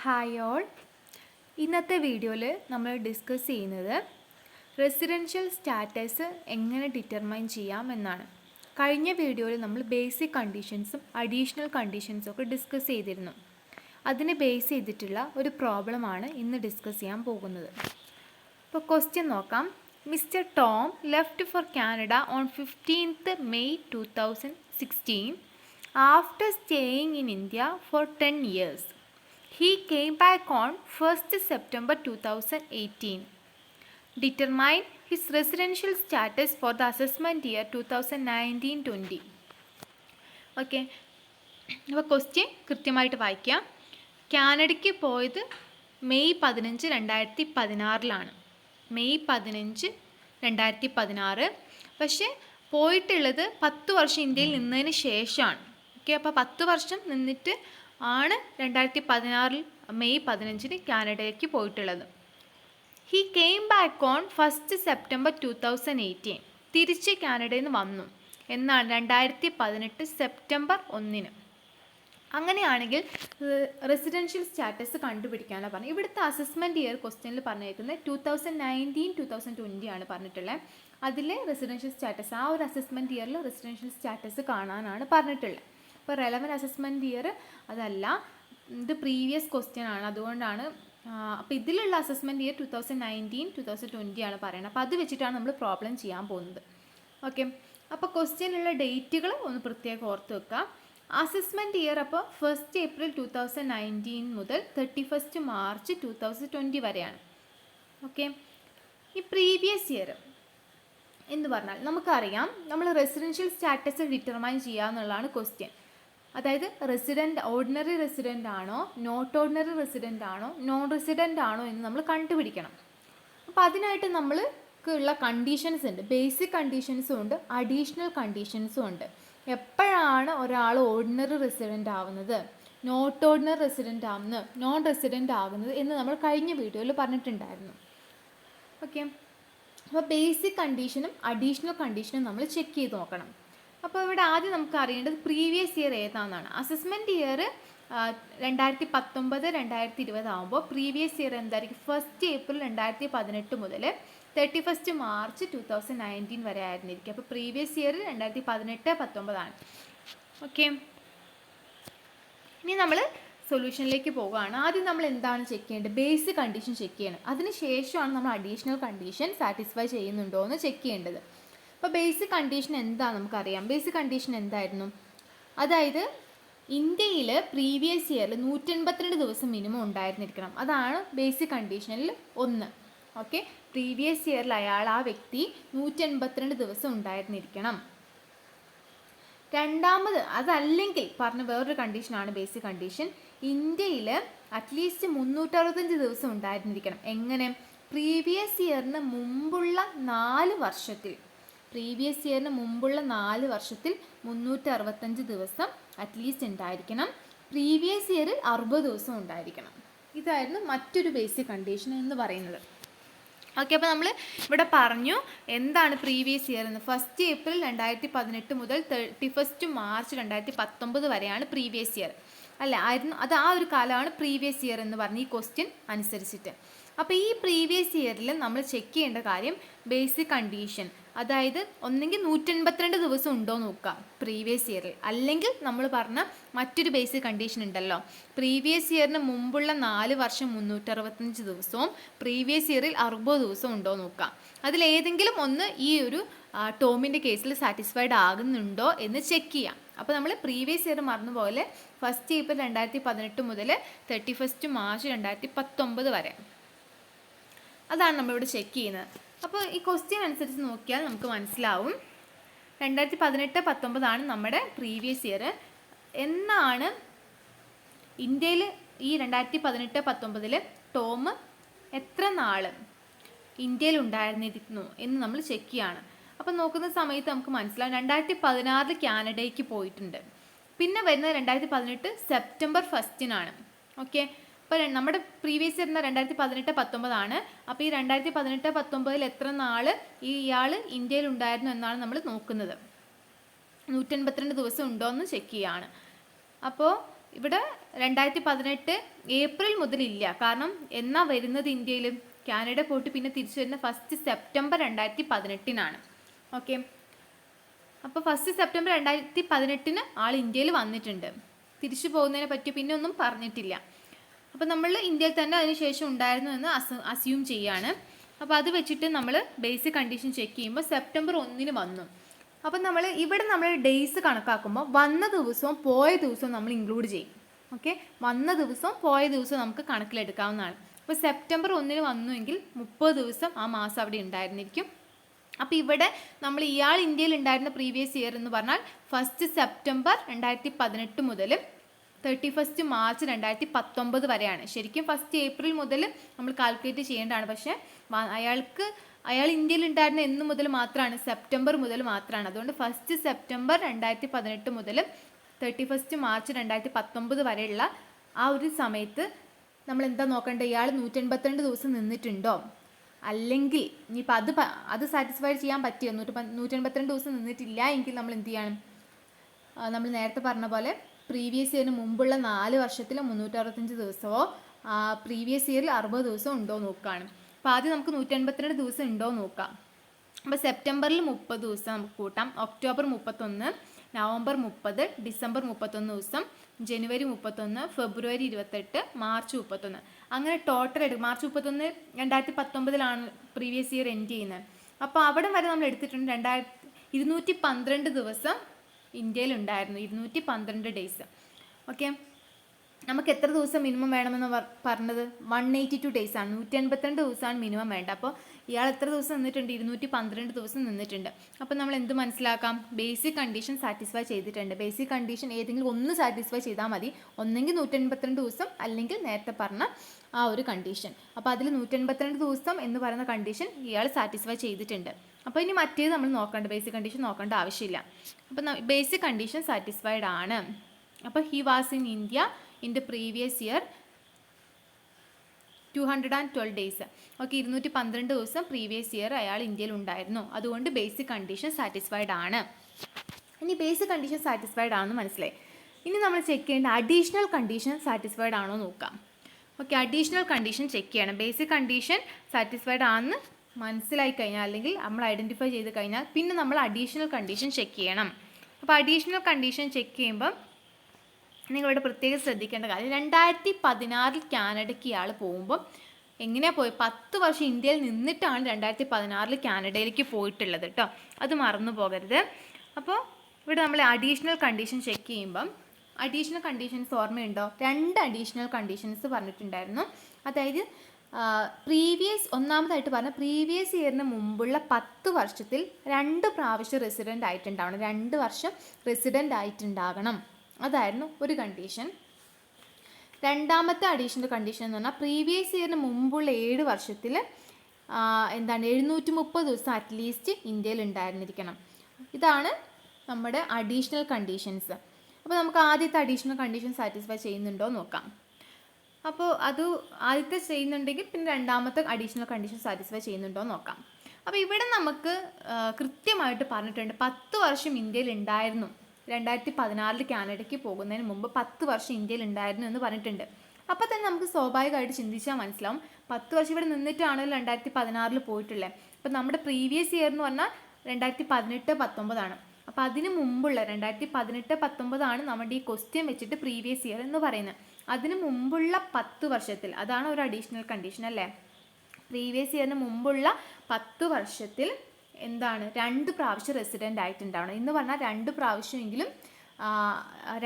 Hi all. ഇന്നത്തെ വീഡിയോയിൽ നമ്മൾ ഡിസ്കസ് ചെയ്യുന്നത് റെസിഡൻഷ്യൽ സ്റ്റാറ്റസ് എങ്ങനെ ഡിറ്റർമൈൻ ചെയ്യാം എന്നാണ്. കഴിഞ്ഞ വീഡിയോയിൽ നമ്മൾ ബേസിക് കണ്ടീഷൻസും അഡീഷണൽ കണ്ടീഷൻസും ഒക്കെ ഡിസ്കസ് ചെയ്തിരുന്നു. അതിനെ ബേസ് ചെയ്തിട്ടുള്ള ഒരു പ്രോബ്ലമാണ് ഇന്ന് ഡിസ്കസ് ചെയ്യാൻ പോകുന്നത്. അപ്പോൾ ക്വസ്റ്റ്യൻ നോക്കാം. Mister Tom left for Canada on 15th May 2016 after staying in India for 10 years. He came back on 1st September 2018. Determine his residential status for the assessment year 2019-20. Okay, അപ്പോൾ question കൃത്യമായിട്ട് വായിക്കാം. കാനഡയ്ക്ക് പോയത് May 15, 2016 May 15, 2016. പക്ഷേ പോയിട്ടുള്ളത് 10 വർഷം ഇന്ത്യയിൽ നിന്നതിന് ശേഷമാണ്. Okay, അപ്പോൾ 10 വർഷം നിന്നിട്ട് ആണ് 2016 മെയ് 15 കാനഡയിലേക്ക് പോയിട്ടുള്ളത്. He came back on 1st September 2018. തിരിച്ച് കാനഡയിൽ നിന്ന് വന്നു എന്നാണ് 2018 സെപ്റ്റംബർ 1. അങ്ങനെയാണെങ്കിൽ റെസിഡൻഷ്യൽ സ്റ്റാറ്റസ് കണ്ടുപിടിക്കാനാണ് പറഞ്ഞത്. ഇവിടുത്തെ അസസ്മെൻറ്റ് ഇയർ ക്വസ്റ്റ്യനിൽ പറഞ്ഞിരിക്കുന്നത് 2019-2020 ആണ് പറഞ്ഞിട്ടുള്ളത്. അതിൽ റെസിഡൻഷ്യൽ സ്റ്റാറ്റസ്, ആ ഒരു അസസ്മെൻറ്റ് ഇയറിൽ റെസിഡൻഷ്യൽ സ്റ്റാറ്റസ് കാണാനാണ് പറഞ്ഞിട്ടുള്ളത്. ഇപ്പോൾ റെലവൻറ്റ് അസസ്മെൻറ്റ് ഇയർ അതല്ല, ഇത് പ്രീവിയസ് ക്വസ്റ്റ്യൻ ആണ്. അതുകൊണ്ടാണ് അപ്പോൾ ഇതിലുള്ള അസസ്മെൻറ്റ് ഇയർ 2019-2020 ആണ് പറയുന്നത്. അപ്പോൾ അത് വെച്ചിട്ടാണ് നമ്മൾ പ്രോബ്ലം ചെയ്യാൻ പോകുന്നത്. ഓക്കെ, അപ്പോൾ ക്വസ്റ്റ്യനുള്ള ഡേറ്റുകൾ ഒന്ന് പ്രത്യേകം ഓർത്ത് വെക്കുക. അസസ്മെൻറ്റ് ഇയർ അപ്പോൾ 1st April 2019 മുതൽ 31st March 2020 വരെയാണ്. ഓക്കെ, ഈ പ്രീവിയസ് ഇയർ എന്ന് പറഞ്ഞാൽ നമുക്കറിയാം, നമ്മൾ റെസിഡൻഷ്യൽ സ്റ്റാറ്റസ് ഡിറ്റർമൈൻ ചെയ്യുക എന്നുള്ളതാണ് ക്വസ്റ്റ്യൻ. അതായത് ഓർഡിനറി റെസിഡൻ്റ് ആണോ, നോട്ട് ഓർഡിനറി റെസിഡൻ്റ് ആണോ, നോൺ റെസിഡൻ്റ് ആണോ എന്ന് നമ്മൾ കണ്ടുപിടിക്കണം. അപ്പോൾ അതിനായിട്ട് നമ്മൾക്കുള്ള കണ്ടീഷൻസ് ഉണ്ട്. ബേസിക് കണ്ടീഷൻസും ഉണ്ട്, അഡീഷണൽ കണ്ടീഷൻസും ഉണ്ട്. എപ്പോഴാണ് ഒരാൾ ഓർഡിനറി റെസിഡൻ്റ് ആവുന്നത്, നോട്ട് ഓർഡിനറി റെസിഡൻ്റ് ആവുന്നത്, നോൺ റെസിഡൻ്റ് ആകുന്നത് എന്ന് നമ്മൾ കഴിഞ്ഞ വീഡിയോയിൽ പറഞ്ഞിട്ടുണ്ടായിരുന്നു. ഓക്കെ, അപ്പോൾ ബേസിക് കണ്ടീഷനും അഡീഷണൽ കണ്ടീഷനും നമ്മൾ ചെക്ക് ചെയ്ത് നോക്കണം. അപ്പോൾ ഇവിടെ ആദ്യം നമുക്ക് അറിയേണ്ടത് പ്രീവിയസ് ഇയർ ഏതാണെന്നാണ്. അസസ്മെൻറ്റ് ഇയർ 2019, 2020 ആകുമ്പോൾ പ്രീവിയസ് ഇയർ എന്തായിരിക്കും? 1st April 2018 മുതൽ 31st March 2019 വരെ ആയിരുന്നിരിക്കും. അപ്പോൾ പ്രീവിയസ് ഇയർ 2018-19 ആണ്. ഓക്കെ, ഇനി നമ്മൾ സൊല്യൂഷനിലേക്ക് പോവുകയാണ്. ആദ്യം നമ്മൾ എന്താണ് ചെക്ക് ചെയ്യേണ്ടത്? ബേസിക് കണ്ടീഷൻ ചെക്ക് ചെയ്യണം. അതിന് ശേഷമാണ് നമ്മൾ അഡീഷണൽ കണ്ടീഷൻ സാറ്റിസ്ഫൈ ചെയ്യുന്നുണ്ടോ എന്ന് ചെക്ക് ചെയ്യേണ്ടത്. അപ്പോൾ ബേസിക് കണ്ടീഷൻ എന്താ നമുക്കറിയാം. ബേസിക് കണ്ടീഷൻ എന്തായിരുന്നു? അതായത് ഇന്ത്യയിൽ പ്രീവിയസ് ഇയറിൽ 182 ദിവസം മിനിമം ഉണ്ടായിരുന്നിരിക്കണം. അതാണ് ബേസിക് കണ്ടീഷനിൽ ഒന്ന്. ഓക്കെ, പ്രീവിയസ് ഇയറിൽ ആ വ്യക്തി 182 ദിവസം ഉണ്ടായിരുന്നിരിക്കണം. രണ്ടാമത്, അതല്ലെങ്കിൽ പറഞ്ഞ വേറൊരു കണ്ടീഷനാണ് ബേസിക് കണ്ടീഷൻ. ഇന്ത്യയിൽ അറ്റ്ലീസ്റ്റ് 365 ദിവസം ഉണ്ടായിരുന്നിരിക്കണം. എങ്ങനെ? പ്രീവിയസ് ഇയറിന് മുമ്പുള്ള 4 വർഷത്തിൽ, പ്രീവിയസ് ഇയറിന് മുമ്പുള്ള 4 വർഷത്തിൽ 365 ദിവസം അറ്റ്ലീസ്റ്റ് ഉണ്ടായിരിക്കണം. പ്രീവിയസ് ഇയറിൽ 60 ദിവസം ഉണ്ടായിരിക്കണം. ഇതായിരുന്നു മറ്റൊരു ബേസിക് കണ്ടീഷൻ എന്ന് പറയുന്നത്. ഓക്കെ, അപ്പോൾ നമ്മൾ ഇവിടെ പറഞ്ഞു എന്താണ് പ്രീവിയസ് ഇയർ എന്ന്. 1st April 2018 മുതൽ 31st March 2019 വരെയാണ് പ്രീവിയസ് ഇയർ ആയിരുന്നു. അത് ആ ഒരു കാലമാണ് പ്രീവിയസ് ഇയർ എന്ന് പറഞ്ഞ് ഈ ക്വസ്റ്റ്യൻ അനുസരിച്ചിട്ട്. അപ്പോൾ ഈ പ്രീവിയസ് ഇയറിൽ നമ്മൾ ചെക്ക് ചെയ്യേണ്ട കാര്യം ബേസിക് കണ്ടീഷൻ, അതായത് ഒന്നെങ്കിൽ 182 ദിവസം ഉണ്ടോ നോക്കുക പ്രീവിയസ് ഇയറിൽ, അല്ലെങ്കിൽ നമ്മൾ പറഞ്ഞ മറ്റൊരു ബേസിക് കണ്ടീഷൻ ഉണ്ടല്ലോ, പ്രീവിയസ് ഇയറിന് മുമ്പുള്ള 4 വർഷം 365 ദിവസവും പ്രീവിയസ് ഇയറിൽ 60 ദിവസം ഉണ്ടോ നോക്കുക. അതിലേതെങ്കിലും ഒന്ന് ഈ ഒരു ടോമിൻ്റെ കേസിൽ സാറ്റിസ്ഫൈഡ് ആകുന്നുണ്ടോ എന്ന് ചെക്ക് ചെയ്യാം. അപ്പോൾ നമ്മൾ പ്രീവിയസ് ഇയർ മറന്ന പോലെ 1st April 2018 മുതൽ 31st March 2019 വരെ, അതാണ് നമ്മളിവിടെ ചെക്ക് ചെയ്യുന്നത്. അപ്പോൾ ഈ ക്വസ്റ്റ്യൻ അനുസരിച്ച് നോക്കിയാൽ നമുക്ക് മനസ്സിലാവും 2018-19 നമ്മുടെ പ്രീവിയസ് ഇയർ. എന്നാണ് ഇന്ത്യയിൽ ഈ 2018-19 ടോം എത്ര നാൾ ഇന്ത്യയിൽ ഉണ്ടായിരുന്നിരുന്നു എന്ന് നമ്മൾ ചെക്ക് ചെയ്യാണ്. അപ്പോൾ നോക്കുന്ന സമയത്ത് നമുക്ക് മനസ്സിലാവും 2016 കാനഡയ്ക്ക് പോയിട്ടുണ്ട്. പിന്നെ വരുന്നത് 2018 സെപ്റ്റംബർ 1 ഓക്കെ, അപ്പോൾ നമ്മുടെ പ്രീവിയസ് ഇയർ 2018-19 ആണ്. അപ്പോൾ ഈ 2018-19 എത്ര നാൾ ഇയാൾ ഇന്ത്യയിൽ ഉണ്ടായിരുന്നു എന്നാണ് നമ്മൾ നോക്കുന്നത്. 182 ദിവസം ഉണ്ടോ എന്ന് ചെക്ക് ചെയ്യുകയാണ്. അപ്പോൾ ഇവിടെ 2018 ഏപ്രിൽ മുതലില്ല. കാരണം എന്നാ വരുന്നത് ഇന്ത്യയിൽ, കാനഡ പോയിട്ട് പിന്നെ തിരിച്ചു വരുന്ന 1 സെപ്റ്റംബർ 2018 ഓക്കെ. അപ്പോൾ 1 സെപ്റ്റംബർ 2018 ആൾ ഇന്ത്യയിൽ വന്നിട്ടുണ്ട്. തിരിച്ചു പോകുന്നതിനെ പറ്റി പിന്നെ ഒന്നും പറഞ്ഞിട്ടില്ല. അപ്പോൾ നമ്മൾ ഇന്ത്യയിൽ തന്നെ അതിനുശേഷം ഉണ്ടായിരുന്നു എന്ന് അസ്യൂം ചെയ്യാണ്. അപ്പോൾ അത് വെച്ചിട്ട് നമ്മൾ ബേസിക് കണ്ടീഷൻ ചെക്ക് ചെയ്യുമ്പോൾ സെപ്റ്റംബർ 1 വന്നു. അപ്പം ഇവിടെ നമ്മൾ ഡേയ്സ് കണക്കാക്കുമ്പോൾ വന്ന ദിവസവും പോയ ദിവസവും നമ്മൾ ഇൻക്ലൂഡ് ചെയ്യും. ഓക്കെ, വന്ന ദിവസവും പോയ ദിവസവും നമുക്ക് കണക്കിലെടുക്കാവുന്നതാണ്. അപ്പോൾ സെപ്റ്റംബർ 1 വന്നുവെങ്കിൽ 30 ദിവസം ആ മാസം അവിടെ ഉണ്ടായിരുന്നിരിക്കും. അപ്പോൾ ഇവിടെ നമ്മൾ ഇയാൾ ഇന്ത്യയിൽ ഉണ്ടായിരുന്ന പ്രീവിയസ് ഇയർ എന്ന് പറഞ്ഞാൽ 1 സെപ്റ്റംബർ 2018 മുതൽ 31 മാർച്ച് 2019 വരെയാണ്. ശരിക്കും 1 ഏപ്രിൽ മുതൽ നമ്മൾ കാൽക്കുലേറ്റ് ചെയ്യേണ്ടതാണ്. പക്ഷേ അയാൾ ഇന്ത്യയിൽ ഉണ്ടായിരുന്ന എന്ന് മുതൽ മാത്രമാണ്, സെപ്റ്റംബർ മുതൽ മാത്രമാണ്. അതുകൊണ്ട് 1 സെപ്റ്റംബർ 2018 മുതൽ 31 മാർച്ച് 2019 വരെയുള്ള ആ ഒരു സമയത്ത് നമ്മൾ എന്താ നോക്കേണ്ടത്, ഇയാൾ 182 ദിവസം നിന്നിട്ടുണ്ടോ, അല്ലെങ്കിൽ ഇനിയിപ്പോൾ അത് സാറ്റിസ്ഫൈ ചെയ്യാൻ പറ്റിയോ, 182 ദിവസം നിന്നിട്ടില്ല എങ്കിൽ നമ്മൾ എന്ത് ചെയ്യണം, നമ്മൾ നേരത്തെ പറഞ്ഞ പോലെ പ്രീവിയസ് ഇയറിന് മുമ്പുള്ള 4 വർഷത്തിൽ 365 ദിവസമോ പ്രീവിയസ് ഇയറിൽ 60 ദിവസം ഉണ്ടോ നോക്കുകയാണ്. അപ്പോൾ ആദ്യം നമുക്ക് 182 ദിവസം ഉണ്ടോ നോക്കാം. അപ്പോൾ സെപ്റ്റംബറിൽ 30 ദിവസം നമുക്ക് കൂട്ടാം, ഒക്ടോബർ 31, നവംബർ 30, ഡിസംബർ 31 ദിവസം, ജനുവരി 31, ഫെബ്രുവരി 28, മാർച്ച് 31. അങ്ങനെ ടോട്ടൽ എടുക്കും. മാർച്ച് 31 2019 പ്രീവിയസ് ഇയർ എൻഡ് ചെയ്യുന്നത്. അപ്പോൾ അവിടെ വരെ നമ്മൾ എടുത്തിട്ടുണ്ട് 212 ദിവസം ഇന്ത്യയിൽ ഉണ്ടായിരുന്നു, 212 ഡേയ്സ്. ഓക്കെ, നമുക്ക് എത്ര ദിവസം മിനിമം വേണമെന്ന് പറഞ്ഞത് 182 ഡേയ്സ് ആണ്, 182 ദിവസമാണ് മിനിമം വേണ്ട. അപ്പോൾ ഇയാൾ എത്ര ദിവസം നിന്നിട്ടുണ്ട്, 212 ദിവസം നിന്നിട്ടുണ്ട്. അപ്പോൾ നമ്മൾ എന്ത് മനസ്സിലാക്കാം, ബേസിക് കണ്ടീഷൻ സാറ്റിസ്ഫൈ ചെയ്തിട്ടുണ്ട്. ബേസിക് കണ്ടീഷൻ ഏതെങ്കിലും ഒന്ന് സാറ്റിസ്ഫൈ ചെയ്താൽ മതി, ഒന്നെങ്കിൽ 182 ദിവസം അല്ലെങ്കിൽ നേരത്തെ പറഞ്ഞ ആ ഒരു കണ്ടീഷൻ. അപ്പോൾ അതിൽ 182 ദിവസം എന്ന് പറയുന്ന കണ്ടീഷൻ ഇയാൾ സാറ്റിസ്ഫൈ ചെയ്തിട്ടുണ്ട്. അപ്പോൾ ഇനി മറ്റേത് നമ്മൾ നോക്കേണ്ട, ബേസിക് കണ്ടീഷൻ നോക്കേണ്ട ആവശ്യമില്ല. അപ്പോൾ ബേസിക് കണ്ടീഷൻ സാറ്റിസ്ഫൈഡ് ആണ്. അപ്പോൾ he was in India in the previous year 212 days. Okay, 212 ദിവസം പ്രീവിയസ് ഇയർ അയാൾ ഇന്ത്യയിൽ ഉണ്ടായിരുന്നു. അതുകൊണ്ട് ബേസിക് കണ്ടീഷൻ സാറ്റിസ്ഫൈഡ് ആണ്. ഇനി ബേസിക് കണ്ടീഷൻ സാറ്റിസ്ഫൈഡ് ആണെന്ന് മനസ്സിലായി. ഇനി നമ്മൾ ചെക്ക് ചെയ്യേണ്ട അഡീഷണൽ കണ്ടീഷൻ സാറ്റിസ്ഫൈഡ് ആണോ നോക്കാം. ഓക്കെ, അഡീഷണൽ കണ്ടീഷൻ ചെക്ക് ചെയ്യണം. ബേസിക് കണ്ടീഷൻ സാറ്റിസ്ഫൈഡ് ആണെന്ന് മനസ്സിലായി കഴിഞ്ഞാൽ അല്ലെങ്കിൽ നമ്മൾ ഐഡൻറ്റിഫൈ ചെയ്ത് കഴിഞ്ഞാൽ പിന്നെ നമ്മൾ അഡീഷണൽ കണ്ടീഷൻ ചെക്ക് ചെയ്യണം. അപ്പോൾ അഡീഷണൽ കണ്ടീഷൻ ചെക്ക് ചെയ്യുമ്പം നിങ്ങളിവിടെ പ്രത്യേകം ശ്രദ്ധിക്കേണ്ട കാര്യം, 2016 കാനഡയ്ക്ക് ഇയാൾ പോകുമ്പോൾ എങ്ങനെയാണ് പോയി, 10 വർഷം ഇന്ത്യയിൽ നിന്നിട്ടാണ് 2016 കാനഡയിലേക്ക് പോയിട്ടുള്ളത് കേട്ടോ, അത് മറന്നു പോകരുത്. അപ്പോൾ ഇവിടെ നമ്മൾ അഡീഷണൽ കണ്ടീഷൻ ചെക്ക് ചെയ്യുമ്പം അഡീഷണൽ കണ്ടീഷൻസ് ഓർമ്മയുണ്ടോ, 2 അഡീഷണൽ കണ്ടീഷൻസ് പറഞ്ഞിട്ടുണ്ടായിരുന്നു. അതായത് ഒന്നാമതായിട്ട് പറഞ്ഞ പ്രീവിയസ് ഇയറിന് മുമ്പുള്ള 10 വർഷത്തിൽ 2 പ്രാവശ്യം റെസിഡൻ്റ് ആയിട്ടുണ്ടാവണം, 2 വർഷം റെസിഡൻ്റ് ആയിട്ടുണ്ടാകണം. അതായിരുന്നു ഒരു കണ്ടീഷൻ. രണ്ടാമത്തെ അഡീഷണൽ കണ്ടീഷൻ എന്ന് പറഞ്ഞാൽ പ്രീവിയസ് ഇയറിന് മുമ്പുള്ള 7 വർഷത്തിൽ 730 ദിവസം അറ്റ്ലീസ്റ്റ് ഇന്ത്യയിൽ ഉണ്ടായിരുന്നിരിക്കണം. ഇതാണ് നമ്മുടെ അഡീഷണൽ കണ്ടീഷൻസ്. അപ്പോൾ നമുക്ക് ആദ്യത്തെ അഡീഷണൽ കണ്ടീഷൻ സാറ്റിസ്ഫൈ ചെയ്യുന്നുണ്ടോ നോക്കാം. അപ്പോൾ അത് ആദ്യത്തെ ചെയ്യുന്നുണ്ടെങ്കിൽ പിന്നെ രണ്ടാമത്തെ അഡീഷണൽ കണ്ടീഷൻ സാറ്റിസ്ഫൈ ചെയ്യുന്നുണ്ടോ നോക്കാം. അപ്പോൾ ഇവിടെ നമുക്ക് കൃത്യമായിട്ട് പറഞ്ഞിട്ടുണ്ട് 10 വർഷം ഇന്ത്യയിൽ ഉണ്ടായിരുന്നു, 2016 കാനഡയ്ക്ക് പോകുന്നതിന് മുമ്പ് 10 വർഷം ഇന്ത്യയിൽ ഉണ്ടായിരുന്നു എന്ന് പറഞ്ഞിട്ടുണ്ട്. അപ്പോൾ തന്നെ നമുക്ക് സ്വാഭാവികമായിട്ട് ചിന്തിച്ചാൽ മനസ്സിലാവും 10 വർഷം ഇവിടെ നിന്നിട്ടാണല്ലോ 2016 പോയിട്ടുള്ളത്. അപ്പോൾ നമ്മുടെ പ്രീവിയസ് ഇയർ എന്ന് പറഞ്ഞാൽ 2018-19 അപ്പോൾ അതിന് മുമ്പുള്ള 2018-19 നമ്മുടെ ഈ ക്വസ്റ്റ്യൻ വെച്ചിട്ട് പ്രീവിയസ് ഇയർ എന്ന് പറയുന്നത്. അതിന് മുമ്പുള്ള 10 വർഷത്തിൽ, അതാണ് ഒരു അഡീഷണൽ കണ്ടീഷൻ അല്ലേ, പ്രീവിയസ് ഇയറിന് മുമ്പുള്ള 10 വർഷത്തിൽ 2 പ്രാവശ്യം റെസിഡൻ്റ് ആയിട്ടുണ്ടാവണം എന്ന് പറഞ്ഞാൽ 2 പ്രാവശ്യമെങ്കിലും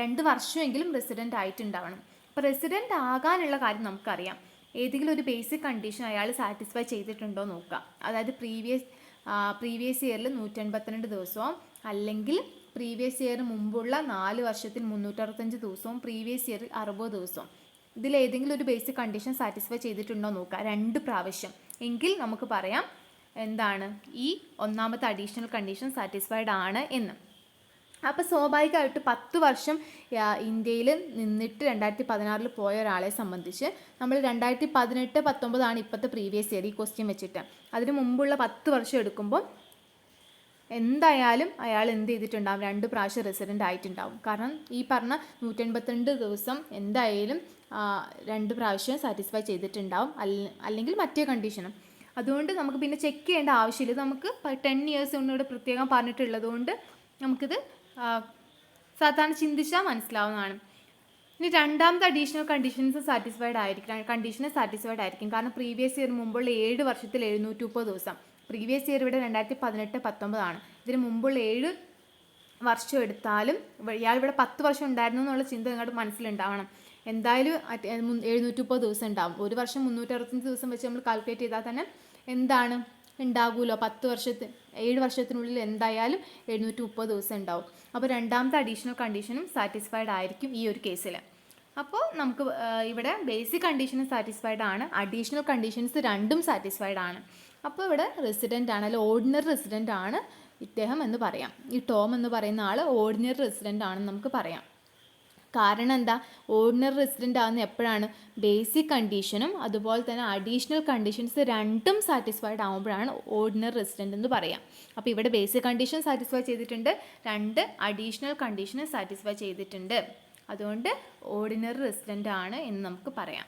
2 വർഷമെങ്കിലും റെസിഡൻ്റ് ആയിട്ടുണ്ടാവണം. അപ്പോൾ റെസിഡൻ്റ് ആകാനുള്ള കാര്യം നമുക്കറിയാം, ഏതെങ്കിലും ഒരു ബേസിക് കണ്ടീഷൻ അയാൾ സാറ്റിസ്ഫൈ ചെയ്തിട്ടുണ്ടോ നോക്കുക. അതായത് പ്രീവിയസ് ഇയറിൽ 182 ദിവസവും അല്ലെങ്കിൽ പ്രീവിയസ് ഇയറിന് മുമ്പുള്ള 4 വർഷത്തിൽ 365 ദിവസവും പ്രീവിയസ് ഇയറിൽ 60 ദിവസവും. ഇതിലേതെങ്കിലും ഒരു ബേസിക് കണ്ടീഷൻ സാറ്റിസ്ഫൈ ചെയ്തിട്ടുണ്ടോ നോക്കുക 2 പ്രാവശ്യം. എങ്കിൽ നമുക്ക് പറയാം ഈ ഒന്നാമത്തെ അഡീഷണൽ കണ്ടീഷൻ സാറ്റിസ്ഫൈഡ് ആണ് എന്ന്. അപ്പോൾ സ്വാഭാവികമായിട്ട് 10 വർഷം ഇന്ത്യയിൽ നിന്നിട്ട് 2016 പോയ ഒരാളെ സംബന്ധിച്ച് നമ്മൾ 2018-19 ഇപ്പോഴത്തെ പ്രീവിയസ് ഇയർ ഈ ക്വസ്റ്റ്യൻ വെച്ചിട്ട് അതിന് മുമ്പുള്ള 10 വർഷം എടുക്കുമ്പോൾ എന്തായാലും അയാൾ എന്ത് ചെയ്തിട്ടുണ്ടാവും, 2 പ്രാവശ്യം റെസിഡൻ്റ് ആയിട്ടുണ്ടാവും. കാരണം ഈ പറഞ്ഞ 182 ദിവസം എന്തായാലും 2 പ്രാവശ്യം സാറ്റിസ്ഫൈ ചെയ്തിട്ടുണ്ടാവും, അല്ലെങ്കിൽ മറ്റേ കണ്ടീഷനും. അതുകൊണ്ട് നമുക്ക് പിന്നെ ചെക്ക് ചെയ്യേണ്ട ആവശ്യമില്ല. നമുക്ക് 10 ഇയേഴ്സ് ഇവിടെ പ്രത്യേകം പറഞ്ഞിട്ടുള്ളത് കൊണ്ട് നമുക്കിത് സാധാരണ ചിന്തിച്ചാൽ മനസ്സിലാവുന്നതാണ്. ഇനി രണ്ടാമത്തെ അഡീഷണൽ കണ്ടീഷൻസ് സാറ്റിസ്ഫൈഡ് ആയിരിക്കും. കാരണം പ്രീവിയസ് ഇയർ മുമ്പുള്ള 7 വർഷത്തിൽ 730 ദിവസം. പ്രീവിയസ് ഇയർ ഇവിടെ 2018-19 ആണ്. ഇതിന് മുമ്പുള്ള 7 വർഷം എടുത്താലും ഇയാൾ ഇവിടെ 10 വർഷം ഉണ്ടായിരുന്നു എന്നുള്ള ചിന്ത നിങ്ങളുടെ മനസ്സിലുണ്ടാവണം. എന്തായാലും 730 ദിവസം ഉണ്ടാവും. ഒരു വർഷം 365 ദിവസം വെച്ച് നമ്മൾ കാൽക്കുലേറ്റ് ചെയ്താൽ തന്നെ എന്താണ് ഉണ്ടാകുമല്ലോ, 7 വർഷത്തിനുള്ളിൽ എന്തായാലും 730 ദിവസം ഉണ്ടാവും. അപ്പോൾ രണ്ടാമത്തെ അഡീഷണൽ കണ്ടീഷനും സാറ്റിസ്ഫൈഡ് ആയിരിക്കും ഈ ഒരു കേസിൽ. അപ്പോൾ നമുക്ക് ഇവിടെ ബേസിക് കണ്ടീഷനും സാറ്റിസ്ഫൈഡ് ആണ്, അഡീഷണൽ കണ്ടീഷൻസ് രണ്ടും സാറ്റിസ്ഫൈഡ് ആണ്. അപ്പോൾ ഇവിടെ റെസിഡൻ്റ് ആണ്, അല്ലെങ്കിൽ ഓർഡിനറി റെസിഡൻ്റ് ആണ് ഇദ്ദേഹം എന്ന് പറയാം. ഈ ടോം എന്ന് പറയുന്ന ആൾ ഓർഡിനറി റെസിഡൻ്റ് ആണെന്ന് നമുക്ക് പറയാം. കാരണം എന്താ, ഓർഡിനറി റെസിഡൻ്റ് ആകുന്ന എപ്പോഴാണ്, ബേസിക് കണ്ടീഷനും അതുപോലെ തന്നെ അഡീഷണൽ കണ്ടീഷൻസ് രണ്ടും സാറ്റിസ്ഫൈഡ് ആകുമ്പോഴാണ് ഓർഡിനറി റെസിഡൻ്റ് എന്ന് പറയാം. അപ്പോൾ ഇവിടെ ബേസിക് കണ്ടീഷൻ സാറ്റിസ്ഫൈ ചെയ്തിട്ടുണ്ട്, 2 അഡീഷണൽ കണ്ടീഷനും സാറ്റിസ്ഫൈ ചെയ്തിട്ടുണ്ട്. അതുകൊണ്ട് ഓർഡിനറി റെസിഡൻ്റ് ആണ് എന്ന് നമുക്ക് പറയാം.